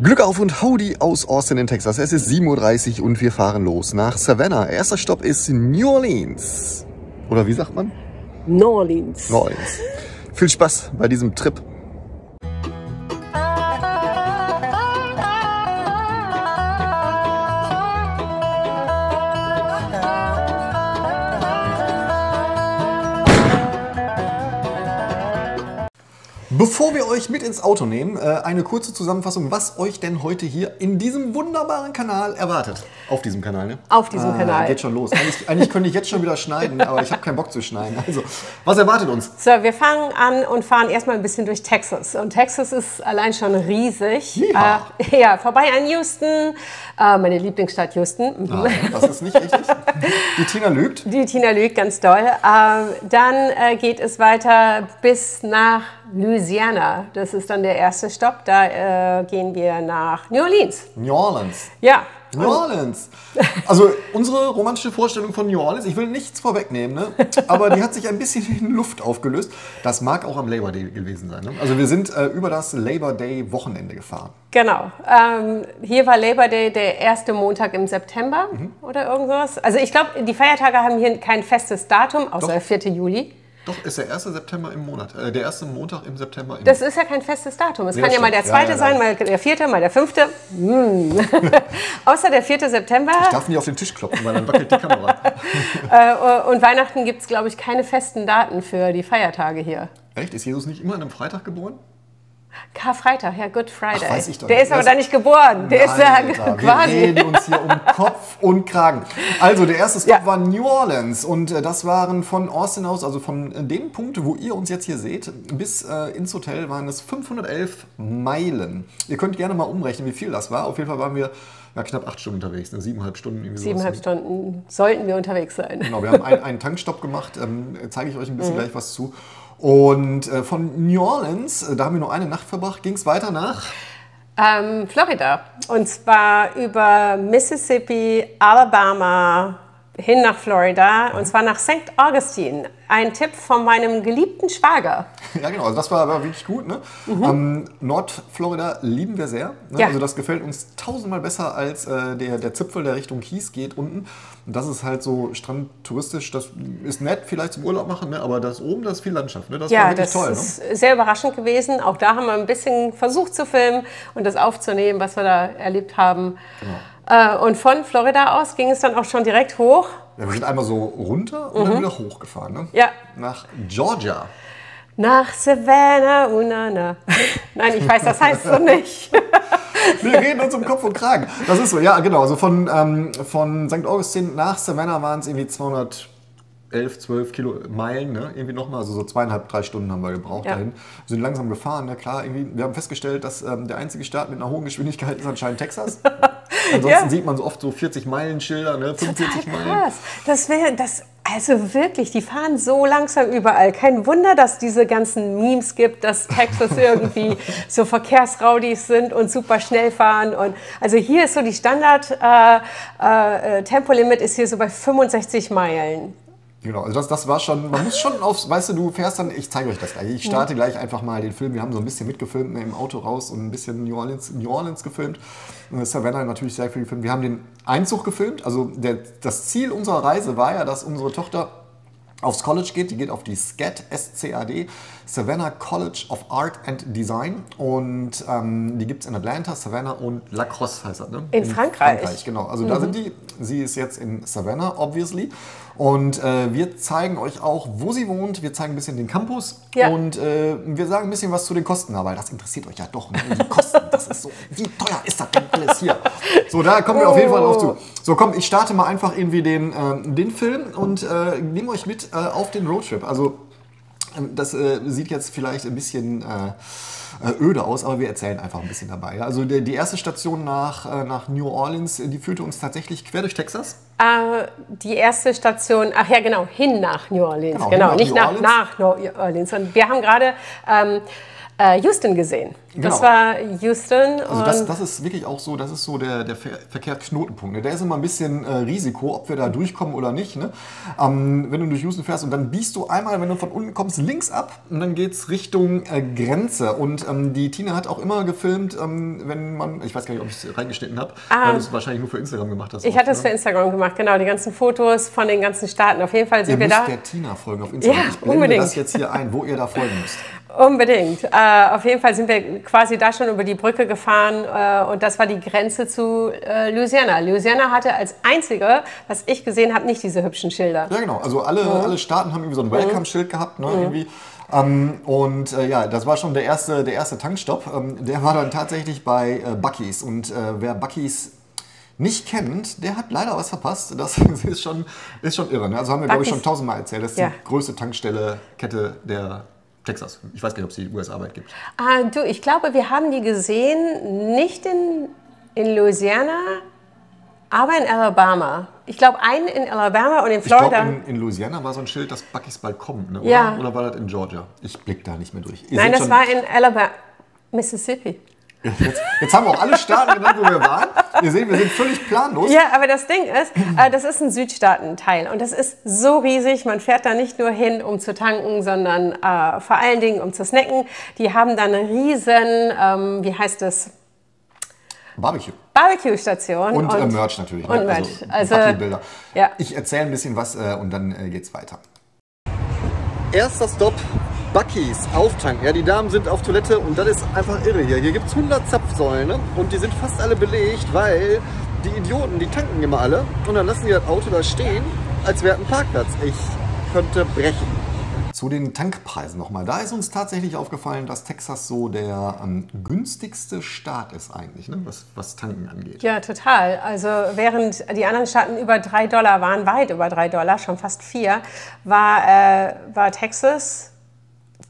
Glück auf und Howdy aus Austin in Texas. Es ist 7:30 Uhr und wir fahren los nach Savannah. Erster Stopp ist New Orleans. Oder wie sagt man? New Orleans. New Orleans. Viel Spaß bei diesem Trip. Bevor wir euch mit ins Auto nehmen, eine kurze Zusammenfassung, was euch denn heute hier in diesem wunderbaren Kanal erwartet. Auf diesem Kanal, ne? Auf diesem Kanal. Geht schon los. Eigentlich könnte ich jetzt schon wieder schneiden, aber ich habe keinen Bock zu schneiden. Also, was erwartet uns? So, wir fangen an und fahren erstmal ein bisschen durch Texas. Und Texas ist allein schon riesig. Ja, vorbei an Houston, meine Lieblingsstadt Houston. Ah, das ist nicht richtig. Die Tina lügt. Die Tina lügt ganz doll. Dann geht es weiter bis nach Louisiana. Das ist dann der erste Stopp. Da gehen wir nach New Orleans. New Orleans. Ja. New Orleans. Also unsere romantische Vorstellung von New Orleans, ich will nichts vorwegnehmen, ne? Aber die hat sich ein bisschen in Luft aufgelöst. Das mag auch am Labor Day gewesen sein. Ne? Also wir sind über das Labor Day Wochenende gefahren. Genau. Hier war Labor Day der erste Montag im September oder irgendwas. Also ich glaube, die Feiertage haben hier kein festes Datum, außer der 4. Juli. Doch, ist der 1. September im Monat. Der erste Montag im September im Das ist ja kein festes Datum. Es kann ja mal der 2. sein, mal der 4., mal der 5. Außer der 4. September. Ich darf nicht auf den Tisch klopfen, weil dann wackelt die Kamera. Und Weihnachten gibt es, glaube ich, keine festen Daten für die Feiertage hier. Echt? Ist Jesus nicht immer an einem Freitag geboren? Karfreitag, ja, Good Friday. Ach, weiß ich doch der nicht. ist aber da nicht geboren. Der ist ja quasi. Wir reden uns hier um Kopf und Kragen. Also, der erste Stop war New Orleans. Und das waren von Austin aus, also von dem Punkt, wo ihr uns jetzt hier seht, bis ins Hotel waren es 511 Meilen. Ihr könnt gerne mal umrechnen, wie viel das war. Auf jeden Fall waren wir knapp 8 Stunden unterwegs, ne? 7,5 Stunden. 7,5 Stunden sollten wir unterwegs sein. Genau, wir haben einen Tankstopp gemacht. Zeige ich euch ein bisschen gleich was zu. Und von New Orleans, da haben wir nur eine Nacht verbracht, ging es weiter nach? Florida. Und zwar über Mississippi, Alabama, hin nach Florida. Und zwar nach St. Augustine. Ein Tipp von meinem geliebten Schwager. Ja, genau. Also das war wirklich gut. Ne? Nordflorida lieben wir sehr. Ne? Ja. Also das gefällt uns tausendmal besser als der Zipfel, der Richtung Kies geht unten. Und das ist halt so strandtouristisch. Das ist nett vielleicht zum Urlaub machen, ne? Aber das oben, das ist viel Landschaft. Ne? Das war wirklich toll. Das ist sehr überraschend gewesen. Auch da haben wir ein bisschen versucht zu filmen und das aufzunehmen, was wir da erlebt haben. Genau. Und von Florida aus ging es dann auch schon direkt hoch. Ja, wir sind einmal so runter und dann wieder hochgefahren. Ne? Ja. Nach Georgia. Nach Savannah, Unana. Nein, ich weiß, das heißt so nicht. Wir reden uns um Kopf und Kragen. Das ist so, ja, genau. Also von St. Augustin nach Savannah waren es irgendwie 211, 12 Meilen, ne? Irgendwie nochmal, also so 2,5, 3 Stunden haben wir gebraucht dahin. Wir sind langsam gefahren, ne? Klar, irgendwie, wir haben festgestellt, dass der einzige Staat mit einer hohen Geschwindigkeit ist anscheinend Texas. Ansonsten sieht man so oft so 40-Meilen-Schilder, ne? 45 Meilen. Krass. Also wirklich, die fahren so langsam überall. Kein Wunder, dass diese ganzen Memes gibt, dass Texas irgendwie so Verkehrsraudis sind und super schnell fahren. Und also hier ist so die Standard-Tempolimit ist hier so bei 65 Meilen. Genau, also das war schon, man muss schon aufs, weißt du, du fährst dann, ich zeige euch das gleich, ich starte gleich einfach mal den Film, wir haben so ein bisschen mitgefilmt, ne, im Auto raus und ein bisschen New Orleans gefilmt, Savannah natürlich sehr viel gefilmt, wir haben den Einzug gefilmt, also das Ziel unserer Reise war ja, dass unsere Tochter aufs College geht, die geht auf die SCAD, S-C-A-D, Savannah College of Art and Design und die gibt es in Atlanta, Savannah und La Crosse heißt das, ne? In Frankreich. Genau, also da sind die, sie ist jetzt in Savannah, obviously, und wir zeigen euch auch, wo sie wohnt, wir zeigen ein bisschen den Campus und wir sagen ein bisschen was zu den Kosten, weil das interessiert euch ja doch, ne? Die Kosten, das ist so, wie teuer ist das denn alles hier? So, da kommen wir auf jeden Fall drauf zu. So, komm, ich starte mal einfach irgendwie den Film und nehme euch mit auf den Roadtrip. Also, das sieht jetzt vielleicht ein bisschen öde aus, aber wir erzählen einfach ein bisschen dabei. Ja? Also die erste Station nach New Orleans, die führte uns tatsächlich quer durch Texas. Die erste Station, ach ja genau, hin nach New Orleans. Genau, nicht nach New Orleans. Und wir haben gerade Houston gesehen. Genau. Das war Houston. Also das ist wirklich auch so, das ist so der Verkehrsknotenpunkt. Ne? Der ist immer ein bisschen Risiko, ob wir da durchkommen oder nicht. Ne? Wenn du durch Houston fährst und dann biegst du einmal, wenn du von unten kommst, links ab und dann geht es Richtung Grenze. Und die Tina hat auch immer gefilmt, wenn man, ich weiß gar nicht, ob ich es reingeschnitten habe, weil du es wahrscheinlich nur für Instagram gemacht hast. Ich hatte es für Instagram gemacht, genau, die ganzen Fotos von den ganzen Staaten. Auf jeden Fall sind wir da. Ihr müsst der Tina folgen auf Instagram. Ja, ich blende unbedingt. Das jetzt hier ein, wo ihr da folgen müsst. Unbedingt. Auf jeden Fall sind wir quasi da schon über die Brücke gefahren und das war die Grenze zu Louisiana. Louisiana hatte als einzige, was ich gesehen habe, nicht diese hübschen Schilder. Ja, genau. Also alle Staaten haben irgendwie so ein Welcome-Schild gehabt, ne, irgendwie. Ja, das war schon der erste Tankstopp. Der war dann tatsächlich bei Buc-ee's. Und wer Buc-ee's nicht kennt, der hat leider was verpasst. Das ist schon irre. Ne? Also haben wir, glaube ich, schon 1000-mal erzählt. Das ist die größte Tankstelle-Kette der Texas. Ich weiß gar nicht, ob es die USA weit gibt. Ich glaube, wir haben die gesehen, nicht in Louisiana, aber in Alabama. Ich glaube, einen in Alabama und in Florida. Ich glaube, in Louisiana war so ein Schild, dass Buc-ee's bald kommt, ne? Ja. Oder war das in Georgia? Ich blicke da nicht mehr durch. Nein, das war in Alabama, Mississippi. Jetzt haben wir auch alle Staaten genannt, wo wir waren. Ihr seht, wir sind völlig planlos. Ja, aber das Ding ist, das ist ein Südstaatenteil und das ist so riesig. Man fährt da nicht nur hin, um zu tanken, sondern vor allen Dingen, um zu snacken. Die haben da eine riesen, wie heißt das? Barbecue-Station. Und Merch natürlich. Und ne? Merch. Also Bilder. Ja. Ich erzähle ein bisschen was und dann geht's weiter. Erster Stopp. Buc-ee's auftanken. Ja, die Damen sind auf Toilette und das ist einfach irre hier. Hier gibt es 100 Zapfsäulen, ne? Und die sind fast alle belegt, weil die Idioten, die tanken immer alle und dann lassen die das Auto da stehen, als wäre ein Parkplatz. Ich könnte brechen. Zu den Tankpreisen nochmal. Da ist uns tatsächlich aufgefallen, dass Texas so der günstigste Staat ist eigentlich, ne? was Tanken angeht. Ja, total. Also während die anderen Staaten über $3 waren, weit über $3, schon fast 4, war Texas...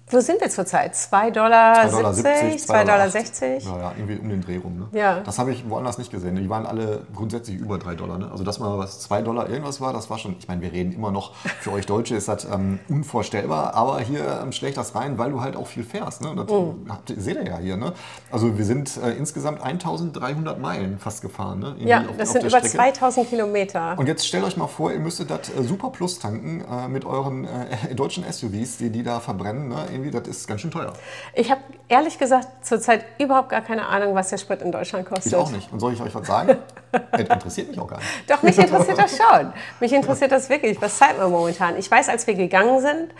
Wo sind wir zurzeit? $2,70, $2,60? Naja, irgendwie um den Dreh rum. Ne? Ja. Das habe ich woanders nicht gesehen. Die waren alle grundsätzlich über $3. Ne? Also dass mal was $2 irgendwas war, das war schon, ich meine, wir reden immer noch, für euch Deutsche ist das unvorstellbar, aber hier schlägt das rein, weil du halt auch viel fährst. Ne? Das seht ihr ja hier. Ne? Also wir sind insgesamt 1300 Meilen fast gefahren. Ne? Ja, das sind über 2000 Kilometer. Und jetzt stellt euch mal vor, ihr müsstet das Super Plus tanken mit euren deutschen SUVs, die da verbrennen. Ne? Das ist ganz schön teuer. Ich habe ehrlich gesagt zurzeit überhaupt gar keine Ahnung, was der Sprit in Deutschland kostet. Ich auch nicht. Und soll ich euch was sagen? Das interessiert mich auch gar nicht. Doch, mich interessiert das schon. Mich interessiert das wirklich. Was zahlt man momentan? Ich weiß, als wir gegangen sind,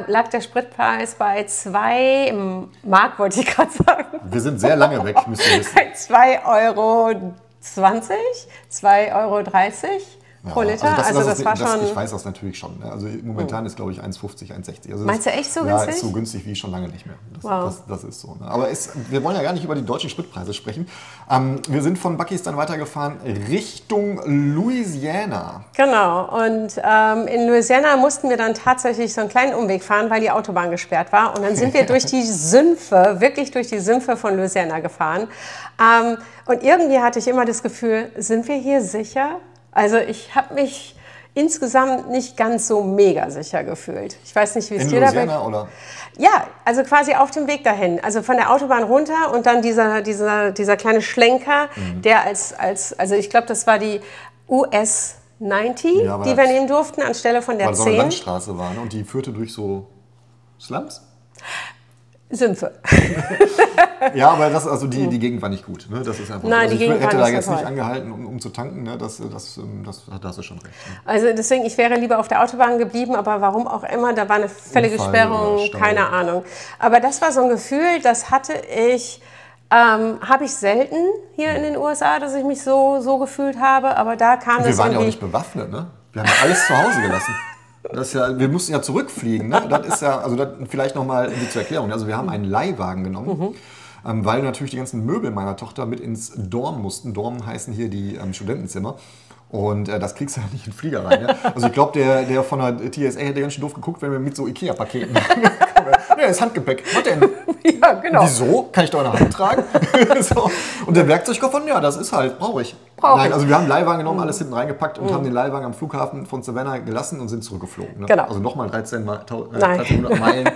lag der Spritpreis bei 2 Mark, wollte ich gerade sagen. Wir sind sehr lange weg, müsst ihr wissen. 2,20 €, 2,30 € pro Liter. Das war schon... Ich weiß das natürlich schon. Ne? Also momentan ist, glaube ich, 1,50, 1,60. Also meinst du echt so günstig? Ja, ist so günstig wie schon lange nicht mehr. Wow. Das ist so. Ne? Aber wir wollen ja gar nicht über die deutschen Spritpreise sprechen. Wir sind von Buc-ee's dann weitergefahren Richtung Louisiana. Genau. Und in Louisiana mussten wir dann tatsächlich so einen kleinen Umweg fahren, weil die Autobahn gesperrt war. Und dann sind wir durch die Sümpfe, wirklich durch die Sümpfe von Louisiana gefahren. Und irgendwie hatte ich immer das Gefühl, sind wir hier sicher? Also ich habe mich insgesamt nicht ganz so mega sicher gefühlt. Ich weiß nicht, wie es dir dabei... In Louisiana, oder? Ja, also quasi auf dem Weg dahin. Also von der Autobahn runter und dann dieser kleine Schlenker, der also ich glaube, das war die US 90, ja, die wir nehmen durften, anstelle von der 10. Weil so eine Landstraße war, ne? Und die führte durch so Slums? Sümpfe. Ja, aber die Gegend war nicht gut. Ne? Das ist einfach Nein, also die Gegend ich hätte war da nicht jetzt so nicht toll. angehalten, um zu tanken. Ne? Da hast du schon recht. Ne? Also deswegen, ich wäre lieber auf der Autobahn geblieben, aber warum auch immer, da war eine völlige Unfall Sperrung, oder Stau. keine Ahnung. Aber das war so ein Gefühl, das hatte ich, habe ich selten hier in den USA, dass ich mich so gefühlt habe, aber da kam das Wir waren ja auch irgendwie... nicht bewaffnet, ne? Wir haben ja alles zu Hause gelassen. Wir mussten ja zurückfliegen. Ne? Das ist ja, also das vielleicht nochmal zur Erklärung. Also wir haben einen Leihwagen genommen, weil natürlich die ganzen Möbel meiner Tochter mit ins Dorm mussten. Dorm heißen hier die Studentenzimmer. Und das kriegst du ja nicht in den Flieger rein. Ne? Also ich glaube, der von der TSA hätte ganz schön doof geguckt, wenn wir mit so Ikea-Paketen... Nee, das ist Handgepäck. Was denn? Ja, genau. Wieso? Kann ich doch in der Hand tragen? So. Und der Werkzeugkoffer, ja, das ist halt, brauche ich. Nein, also wir haben einen Leihwagen genommen, alles hinten reingepackt und haben den Leihwagen am Flughafen von Savannah gelassen und sind zurückgeflogen. Ne? Genau. Also nochmal 1300 Meilen.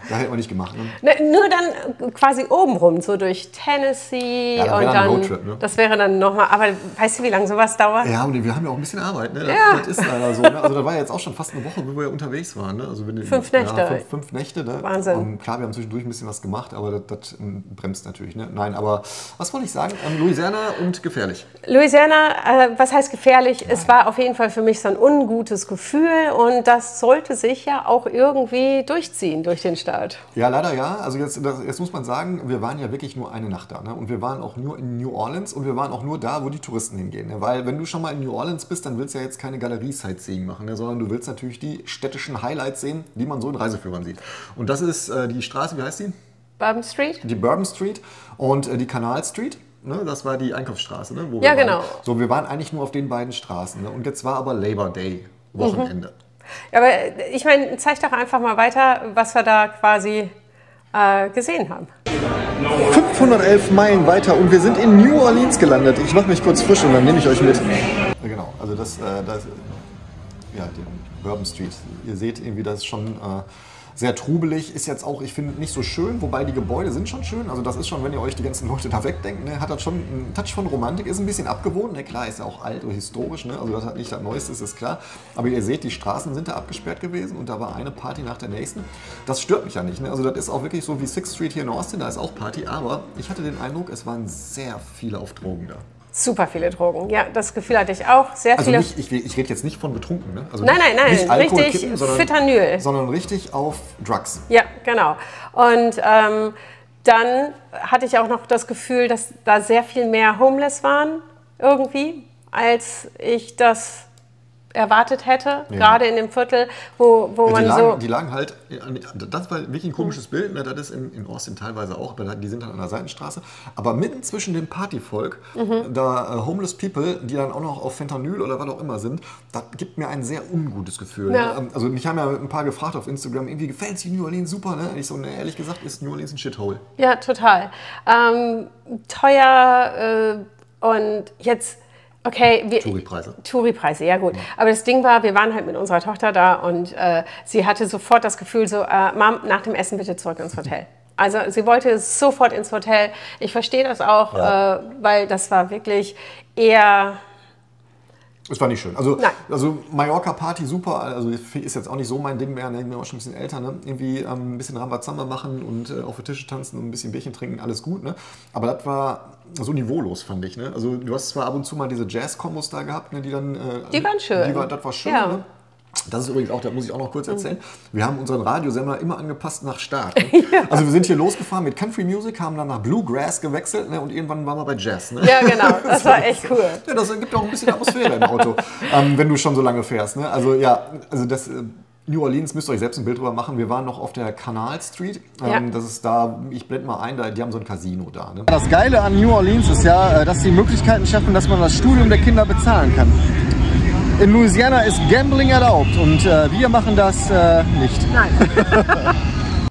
Da hätten wir nicht gemacht. Ne? Nur dann quasi obenrum, so durch Tennessee Ja, und dann. Roadtrip, ne? Das wäre dann nochmal. Aber weißt du, wie lange sowas dauert? Ja, und wir haben ja auch ein bisschen Arbeit. Ne? Ja. Das ist leider so. Ne? Also da war ja jetzt auch schon fast eine Woche, wo wir unterwegs waren. Ne? Also 5 Nächte. Ja, fünf Nächte. Ne? Wahnsinn. Und klar, wir haben zwischendurch ein bisschen was gemacht, aber das bremst natürlich. Ne? Nein, aber was wollte ich sagen? Louisiana und gefährlich. Louisiana, was heißt gefährlich? Nein. Es war auf jeden Fall für mich so ein ungutes Gefühl und das sollte sich ja auch irgendwie durchziehen durch den Staat. Ja, leider ja. Also jetzt muss man sagen, wir waren ja wirklich nur eine Nacht da. Ne? Und wir waren auch nur in New Orleans und wir waren auch nur da, wo die Touristen hingehen. Ne? Weil wenn du schon mal in New Orleans bist, dann willst du ja jetzt keine Galerie-Sightseeing machen, ne? Sondern du willst natürlich die städtischen Highlights sehen, die man so in Reiseführern sieht. Und das ist die Straße, wie heißt die? Bourbon Street. Die Bourbon Street und die Canal Street. Ne? Das war die Einkaufsstraße. Ne? Wo ja, wir genau. waren. So, wir waren eigentlich nur auf den beiden Straßen. Ne? Und jetzt war aber Labor Day, Wochenende. Ja, aber ich meine, zeig doch einfach mal weiter, was wir da quasi gesehen haben. 511 Meilen weiter und wir sind in New Orleans gelandet. Ich mache mich kurz frisch und dann nehme ich euch mit. Genau, also das ja, die Bourbon Street. Ihr seht irgendwie, das ist schon sehr trubelig, ist jetzt auch, ich finde, nicht so schön, wobei die Gebäude sind schon schön. Also das ist schon, wenn ihr euch die ganzen Leute da wegdenkt, ne, hat das schon einen Touch von Romantik, ist ein bisschen abgewohnt. Ne, klar, ist ja auch alt und historisch, ne, also das hat nicht das Neueste, ist klar. Aber ihr seht, die Straßen sind da abgesperrt gewesen und da war eine Party nach der nächsten. Das stört mich ja nicht. Ne? Also das ist auch wirklich so wie Sixth Street hier in Austin, da ist auch Party. Aber ich hatte den Eindruck, es waren sehr viele auf Drogen da. Super viele Drogen. Ja, das Gefühl hatte ich auch. Sehr also viele. Nicht, ich rede jetzt nicht von betrunken, ne? Also nein, nicht Alkohol richtig kippen, Fentanyl. Sondern richtig auf Drugs. Ja, genau. Und dann hatte ich auch noch das Gefühl, dass da sehr viel mehr Homeless waren irgendwie, als ich das erwartet hätte, ja. Gerade in dem Viertel, wo man so... Die lagen halt, das war wirklich ein komisches Bild, ne? Das ist in Austin teilweise auch, die sind dann an der Seitenstraße, aber mitten zwischen dem Partyvolk, da Homeless People, die dann auch noch auf Fentanyl oder was auch immer sind, das gibt mir ein sehr ungutes Gefühl. Ja. Ne? Also mich haben ja ein paar gefragt auf Instagram, irgendwie gefällt es New Orleans super, ne? Und ich so, ne, ehrlich gesagt ist New Orleans ein Shithole. Ja, total. Teuer und jetzt... Okay, Touri-Preise, ja gut. Ja. Aber das Ding war, wir waren halt mit unserer Tochter da und sie hatte sofort das Gefühl so, Mom, nach dem Essen bitte zurück ins Hotel. Also sie wollte sofort ins Hotel. Ich verstehe das auch, ja. Weil das war wirklich eher... Es war nicht schön. Also Mallorca-Party super, also ist jetzt auch nicht so mein Ding mehr, ne? Ich bin auch schon ein bisschen älter, ne? Irgendwie ein bisschen Rambazamba machen und auf die Tische tanzen und ein bisschen Bierchen trinken, alles gut, ne? Aber das war so niveaulos, fand ich, ne? Also du hast zwar ab und zu mal diese Jazz-Kombos da gehabt, ne? Die dann... die waren schön. Das war schön, ja. Ne? Das ist übrigens auch, das muss ich auch noch kurz erzählen, wir haben unseren Radiosender immer angepasst nach Start. Ne? Ja. Also wir sind hier losgefahren mit Country Music, haben dann nach Bluegrass gewechselt, ne? Und irgendwann waren wir bei Jazz. Ne? Ja, genau, das war echt cool. Ja, das gibt auch ein bisschen Atmosphäre im Auto, wenn du schon so lange fährst. Ne? Also ja, also das... New Orleans, müsst ihr euch selbst ein Bild drüber machen. Wir waren noch auf der Canal Street. Ja. Das ist da, ich blende mal ein, die haben so ein Casino da. Ne? Das Geile an New Orleans ist ja, dass sie Möglichkeiten schaffen, dass man das Studium der Kinder bezahlen kann. In Louisiana ist Gambling erlaubt und wir machen das nicht. Nein.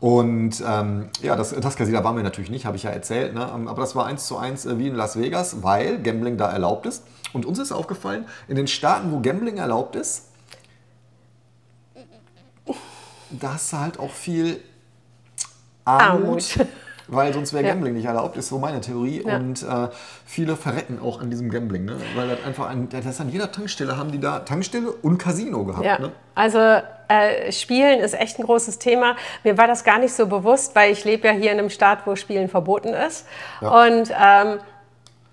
Und ja, das Casino waren wir natürlich nicht, habe ich ja erzählt. Ne? Aber das war 1:1 wie in Las Vegas, weil Gambling da erlaubt ist. Und uns ist aufgefallen, in den Staaten, wo Gambling erlaubt ist, da hast du halt auch viel Armut. Weil sonst wäre Gambling nicht erlaubt, ist so meine Theorie. Ja. Und viele verrecken auch an diesem Gambling, ne? Weil das einfach das an jeder Tankstelle haben die da Tankstelle und Casino gehabt. Ja. Ne? Also Spielen ist echt ein großes Thema. Mir war das gar nicht so bewusst, weil ich lebe ja hier in einem Staat, wo Spielen verboten ist. Ja. Und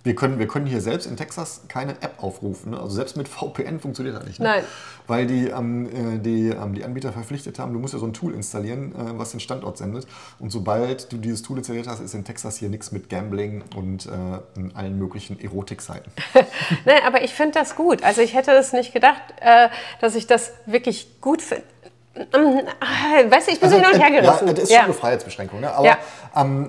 wir können hier selbst in Texas keine App aufrufen. Ne? Also selbst mit VPN funktioniert das nicht. Ne? Nein. Weil die Anbieter verpflichtet haben, du musst ja so ein Tool installieren, was den Standort sendet. Und sobald du dieses Tool installiert hast, ist in Texas hier nichts mit Gambling und allen möglichen Erotikseiten. Nein, aber ich finde das gut. Also ich hätte es nicht gedacht, dass ich das wirklich gut finde. Weißt du, ich bin so hin und her gerissen. Ja, das ist schon eine Freiheitsbeschränkung. Ne? Aber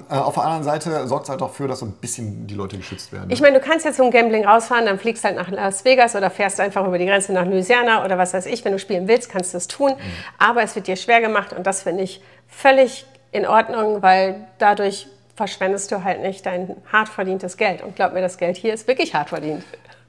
auf der anderen Seite sorgt es halt auch dafür, dass so ein bisschen die Leute geschützt werden. Ne? Ich meine, du kannst jetzt zum Gambling rausfahren, dann fliegst halt nach Las Vegas oder fährst einfach über die Grenze nach Louisiana oder was weiß ich. Wenn du spielen willst, kannst du das tun. Aber es wird dir schwer gemacht und das finde ich völlig in Ordnung, weil dadurch verschwendest du halt nicht dein hart verdientes Geld. Und glaub mir, das Geld hier ist wirklich hart verdient.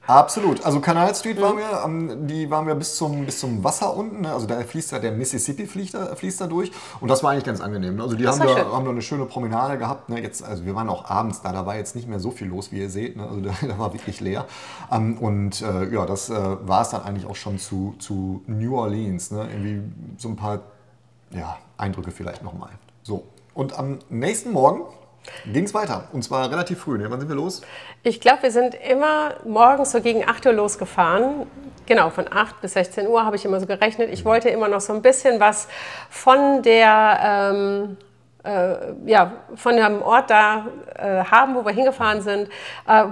Absolut. Also Canal Street waren wir, die waren wir bis zum Wasser unten. Ne? Also da fließt ja der Mississippi fließt da durch. Und das war eigentlich ganz angenehm. Ne? Also die haben da eine schöne Promenade gehabt. Ne? Jetzt, also wir waren auch abends da war jetzt nicht mehr so viel los, wie ihr seht. Ne? Also da war wirklich leer. Ja, das war es dann eigentlich auch schon zu New Orleans. Ne? Irgendwie so ein paar Eindrücke vielleicht nochmal. So. Und am nächsten Morgen ging es weiter. Und zwar relativ früh. Ne? Wann sind wir los? Ich glaube, wir sind immer morgens so gegen 8 Uhr losgefahren. Genau, von 8 bis 16 Uhr habe ich immer so gerechnet. Ich wollte immer noch so ein bisschen was von von dem Ort da haben, wo wir hingefahren sind.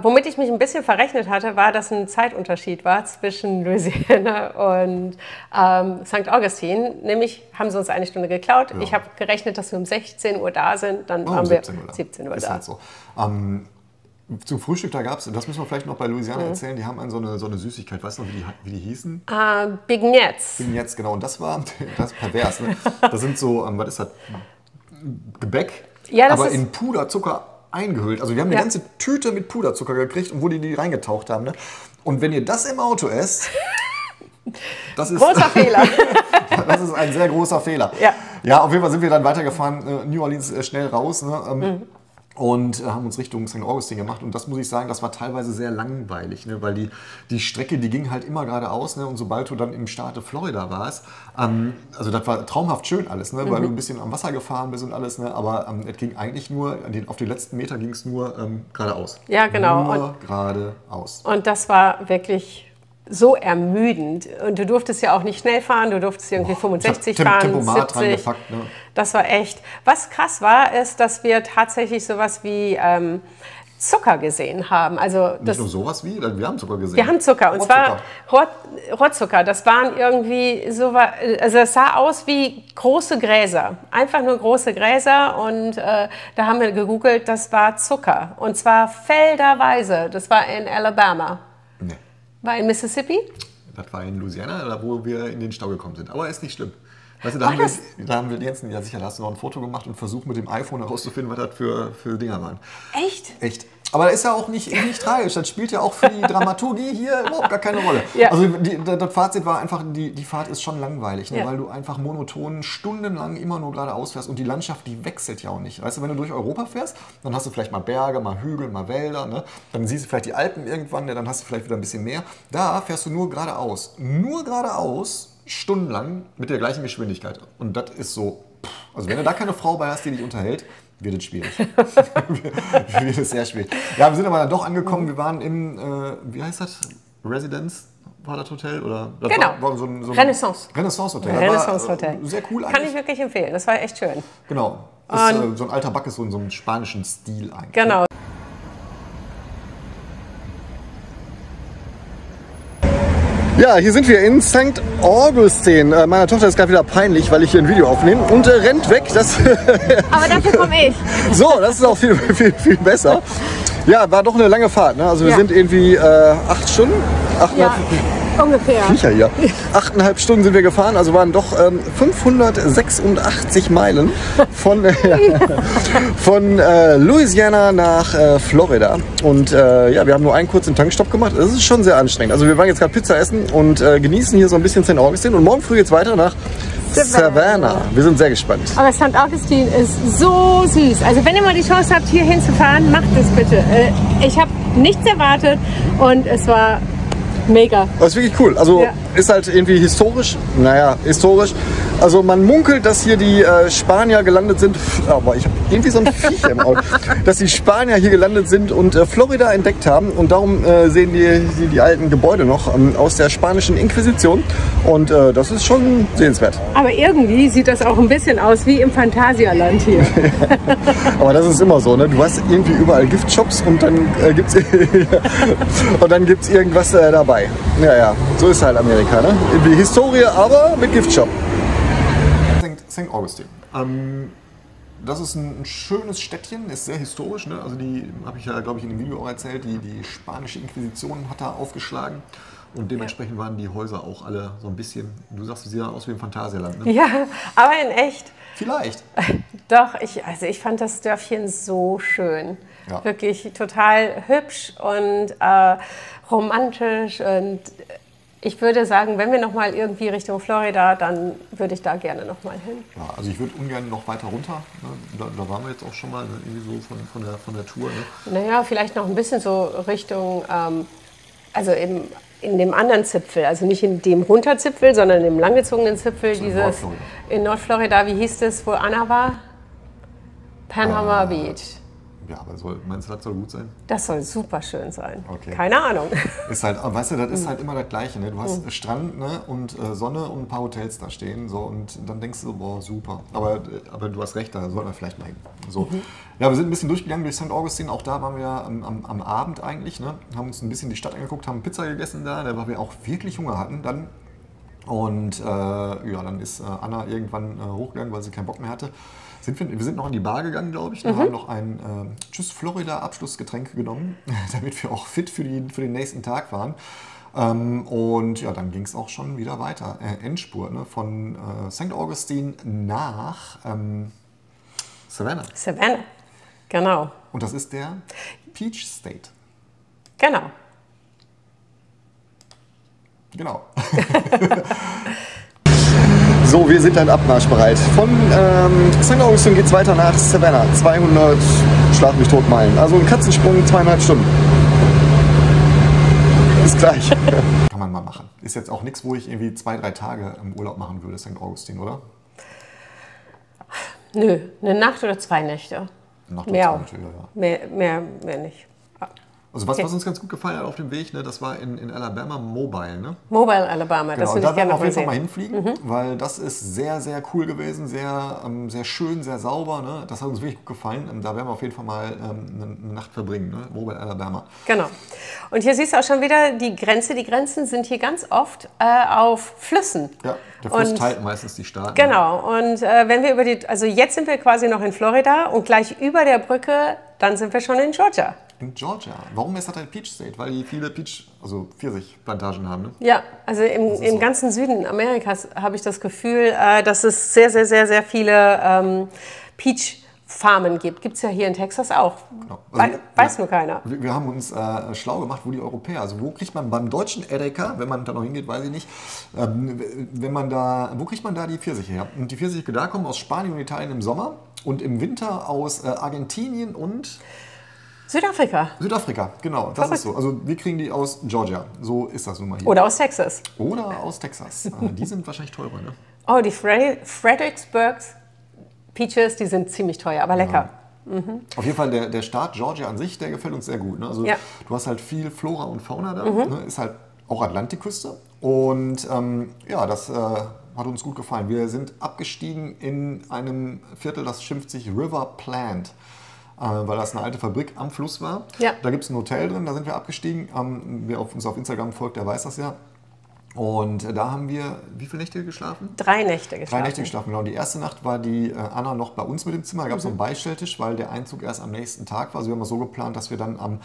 Womit ich mich ein bisschen verrechnet hatte, war, dass ein Zeitunterschied war zwischen Louisiana und St. Augustine. Nämlich haben sie uns eine Stunde geklaut. Ja. Ich habe gerechnet, dass wir um 16 Uhr da sind. Dann waren wir 17 Uhr da. Halt so. Zum Frühstück, da gab es, das müssen wir vielleicht noch bei Louisiana erzählen, die haben so eine Süßigkeit, weißt du noch, wie die hießen? Beignets. Beignets, genau. Und das ist pervers. Ne? Das sind so, was ist das? Gebäck, aber in Puderzucker eingehüllt. Also wir haben eine ganze Tüte mit Puderzucker gekriegt und wo die reingetaucht haben. Ne? Und wenn ihr das im Auto esst, das ist... Großer Fehler. Das ist ein sehr großer Fehler. Ja, auf jeden Fall sind wir dann weitergefahren, New Orleans schnell raus. Ne? Und haben uns Richtung St. Augustine gemacht. Und das muss ich sagen, das war teilweise sehr langweilig, ne? Weil die Strecke, die ging halt immer geradeaus. Ne? Und sobald du dann im Staate Florida warst, also das war traumhaft schön alles, ne? Weil du ein bisschen am Wasser gefahren bist und alles. Ne? Aber es ging eigentlich nur, auf die letzten Meter ging es nur geradeaus. Ja, genau. Nur geradeaus. Und das war wirklich so ermüdend. Und du durftest ja auch nicht schnell fahren, du durftest irgendwie 65 fahren, Tempomat 70. reingepackt, ne? Das war echt. Was krass war, ist, dass wir tatsächlich sowas wie Zucker gesehen haben. Also nicht nur sowas wie, wir haben Zucker gesehen. Wir haben Zucker, und zwar Rohrzucker. Das waren irgendwie so, also es sah aus wie große Gräser. Einfach nur große Gräser, und da haben wir gegoogelt, das war Zucker. Und zwar felderweise. Das war in Alabama. Nee. War in Mississippi? Das war in Louisiana, wo wir in den Stau gekommen sind. Aber ist nicht schlimm. Weißt du, da haben wir Jensen, ja sicher, da hast du noch ein Foto gemacht und versucht mit dem iPhone herauszufinden, was das für Dinger waren. Echt? Echt. Aber das ist ja auch nicht tragisch. Das spielt ja auch für die Dramaturgie hier überhaupt gar keine Rolle. Ja. Also das Fazit war einfach, die Fahrt ist schon langweilig, ne? Weil du einfach monoton stundenlang immer nur geradeaus fährst und die Landschaft, die wechselt ja auch nicht. Weißt du, wenn du durch Europa fährst, dann hast du vielleicht mal Berge, mal Hügel, mal Wälder, ne? Dann siehst du vielleicht die Alpen irgendwann, dann hast du vielleicht wieder ein bisschen mehr. Da fährst du nur geradeaus. Nur geradeaus, stundenlang mit der gleichen Geschwindigkeit. Und das ist so, also wenn du da keine Frau bei hast, die dich unterhält, wird es schwierig. Wird es sehr schwierig. Ja, wir sind aber dann doch angekommen. Wir waren im, wie heißt das? Residence war das Hotel? Oder das genau. War so ein Renaissance. Renaissance-Hotel. Renaissance-Hotel. Sehr cool eigentlich. Kann ich wirklich empfehlen. Das war echt schön. Genau. Ist so ein alter Backes, so in so einem spanischen Stil eigentlich. Genau. Ja, hier sind wir in St. Augustine. Meiner Tochter ist gerade wieder peinlich, weil ich hier ein Video aufnehme und rennt weg. Aber dafür komme ich. So, das ist auch viel besser. Ja, war doch eine lange Fahrt. Ne? Also wir sind irgendwie 8 Stunden. Ungefähr. Viecher hier. 8,5 Stunden sind wir gefahren, also waren doch 586 Meilen von Louisiana nach Florida. Und ja, wir haben nur einen kurzen Tankstopp gemacht. Das ist schon sehr anstrengend. Also wir waren jetzt gerade Pizza essen und genießen hier so ein bisschen St. Augustine. Und morgen früh geht's weiter nach Savannah. Wir sind sehr gespannt. Aber St. Augustine ist so süß. Also wenn ihr mal die Chance habt, hier hinzufahren, macht es bitte. Ich habe nichts erwartet und es war mega. Das ist wirklich cool. Also ist halt irgendwie historisch. Naja, historisch. Also man munkelt, dass hier die Spanier gelandet sind. Aber ich habe irgendwie so ein Viech im Auge. Dass die Spanier hier gelandet sind und Florida entdeckt haben. Und darum sehen die alten Gebäude noch aus der spanischen Inquisition. Und das ist schon sehenswert. Aber irgendwie sieht das auch ein bisschen aus wie im Phantasialand hier. Aber das ist immer so, ne? Du hast irgendwie überall Giftshops und dann gibt's irgendwas dabei. Ja, so ist halt Amerika, ne? Die Historie, aber mit Giftshop. St. Augustine. Das ist ein schönes Städtchen, ist sehr historisch. Ne? Also die habe ich ja, glaube ich, in dem Video auch erzählt, die spanische Inquisition hat da aufgeschlagen. Und dementsprechend waren die Häuser auch alle so ein bisschen, du sagst, sie sehen aus wie im Phantasialand. Ne? Ja, aber in echt. Vielleicht. Doch, ich fand das Dörfchen so schön. Ja. Wirklich total hübsch und romantisch. Und ich würde sagen, wenn wir noch mal irgendwie Richtung Florida, dann würde ich da gerne noch mal hin. Ja, also ich würde ungern noch weiter runter. Ne? Da waren wir jetzt auch schon mal, ne? Irgendwie so von der Tour. Ne? Naja, vielleicht noch ein bisschen so Richtung, also eben in dem anderen Zipfel, also nicht in dem Runterzipfel, sondern im langgezogenen Zipfel, So dieses in Nordflorida, wie hieß das, wo Anna war? Panama Beach. Ja, aber meinst du, das soll gut sein? Das soll super schön sein. Okay. Keine Ahnung. Ist halt, weißt du, das ist halt immer das Gleiche. Ne? Du hast Strand, ne? Und Sonne und ein paar Hotels da stehen. So, und dann denkst du, boah, super. Aber du hast recht, da sollten wir vielleicht mal hin. So. Ja, wir sind ein bisschen durchgegangen durch St. Augustine. Auch da waren wir am Abend eigentlich. Ne? Haben uns ein bisschen die Stadt angeguckt, haben Pizza gegessen da, weil wir auch wirklich Hunger hatten dann. Und ja, dann ist Anna irgendwann hochgegangen, weil sie keinen Bock mehr hatte. Wir sind noch in die Bar gegangen, glaube ich, und haben noch ein Tschüss Florida Abschlussgetränk genommen, damit wir auch fit für den nächsten Tag waren. Und ja, dann ging es auch schon wieder weiter. Endspurt, ne, von St. Augustine nach Savannah. Savannah, genau. Und das ist der Peach State. Genau. Genau. So, wir sind dann abmarschbereit. Von St. Augustine geht es weiter nach Savannah. 200 Schlag mich tot Meilen. Also ein Katzensprung, 2,5 Stunden. Bis gleich. Kann man mal machen. Ist jetzt auch nichts, wo ich irgendwie 2-3 Tage im Urlaub machen würde, St. Augustine, oder? Nö, eine Nacht oder 2 Nächte. Nacht Mehr oder auch. zwei Nächte, ja. Mehr nicht. Also was uns ganz gut gefallen hat auf dem Weg, ne, das war in Alabama Mobile, ne? Mobile, Alabama, das Genau, würde da ich werden gerne wir noch auf mal jeden Fall mal sehen. hinfliegen, weil das ist sehr, sehr cool gewesen, sehr schön, sehr sauber, ne? Das hat uns wirklich gut gefallen. Da werden wir auf jeden Fall mal eine Nacht verbringen, ne? Mobile, Alabama. Genau. Und hier siehst du auch schon wieder die Grenze. Die Grenzen sind hier ganz oft auf Flüssen. Ja, der Fluss Und teilt meistens die Staaten. genau. Und wenn wir also jetzt sind wir quasi noch in Florida und gleich über der Brücke, dann sind wir schon in Georgia. In Georgia. Warum ist das ein Peach State? Weil die viele also Pfirsichplantagen haben, ne? Ja, also im ganzen Süden Amerikas habe ich das Gefühl, dass es sehr, sehr, sehr, sehr viele Peach-Farmen gibt. Gibt es ja hier in Texas auch. Genau. Also, Weiß nur keiner. Wir haben uns schlau gemacht, wo die Europäer, also wo kriegt man beim deutschen Edeka, wenn man da noch hingeht, weiß ich nicht, wo kriegt man da die Pfirsiche her? Und die Pfirsiche da kommen aus Spanien und Italien im Sommer und im Winter aus Argentinien und Südafrika, genau, das ist so. Also wir kriegen die aus Georgia, so ist das nun mal hier. Oder aus Texas. Oder aus Texas. Die sind wahrscheinlich teurer, ne? Oh, die Fredericksburg Peaches, die sind ziemlich teuer, aber lecker. Ja. Auf jeden Fall der Staat Georgia an sich, der gefällt uns sehr gut. Ne? Also ja. Du hast halt viel Flora und Fauna da, ne? Ist halt auch Atlantikküste und ja, das hat uns gut gefallen. Wir sind abgestiegen in einem Viertel, das schimpft sich River Plant. Weil das eine alte Fabrik am Fluss war. Ja. Da gibt es ein Hotel drin, da sind wir abgestiegen. Wer uns auf Instagram folgt, der weiß das ja. Und da haben wir, wie viele Nächte geschlafen? 3 Nächte geschlafen. 3 Nächte geschlafen, genau. Die erste Nacht war die Anna noch bei uns mit dem Zimmer. Da gab es noch einen Beistelltisch, weil der Einzug erst am nächsten Tag war. Also wir haben es so geplant, dass wir dann am